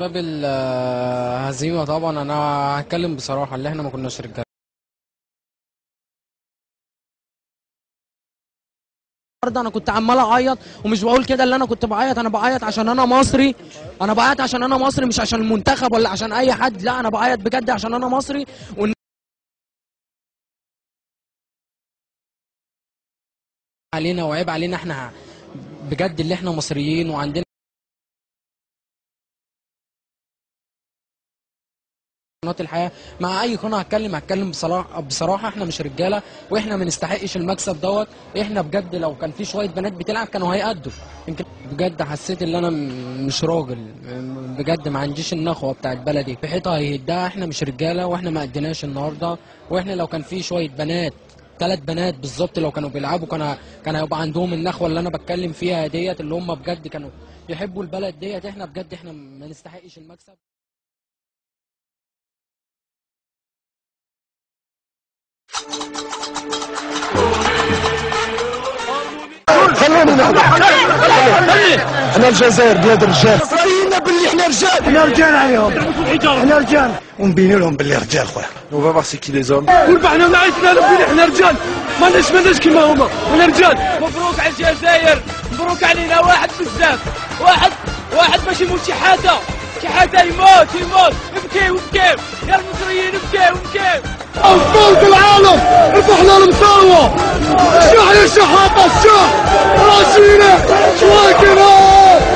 باب الهزيمة طبعا انا هتكلم بصراحة اللي احنا ما كناش رجالة. النهارده انا كنت عمال اعيط، ومش بقول كده اللي انا كنت بعيط، انا بعيط عشان انا مصري، انا بعيط عشان انا مصري مش عشان المنتخب ولا عشان اي حد، لا انا بعيط بجد عشان انا مصري. علينا وعيب علينا احنا بجد اللي احنا مصريين وعندنا قناة الحياة. مع اي قناة هتكلم بصراحة احنا مش رجالة، واحنا ما نستحقش المكسب دوت. احنا بجد لو كان في شوية بنات بتلعب كانوا هيأدوا. يمكن بجد حسيت ان انا مش راجل، بجد ما عنديش النخوة بتاعت بلدي، في حيطة هيهدها. احنا مش رجالة واحنا ما أديناش النهاردة. واحنا لو كان في شوية بنات، 3 بنات بالظبط لو كانوا بيلعبوا كان هيبقى عندهم النخوة اللي انا بتكلم فيها ديت، اللي هم بجد كانوا يحبوا البلد ديت. احنا بجد احنا ما نستحقش المكسب. خلوني نهضر. احنا الجزائر بلاد الرجال، راينا باللي احنا رجال، احنا رجال عليهم، احنا رجال ونبين لهم باللي رجال خويا. On va voir c'est qui les hommes. وربحنا ما عرفنا باللي احنا رجال، ماناش كيما هما، احنا رجال. مبروك على الجزائر، مبروك علينا. واحد بزاف، واحد باش يموت شحاته يموت ابكيو يا المصريين ابكيو. أبطال العالم ربحنا المثروة، الشح يا شحاته الشح راسينا شواكنا.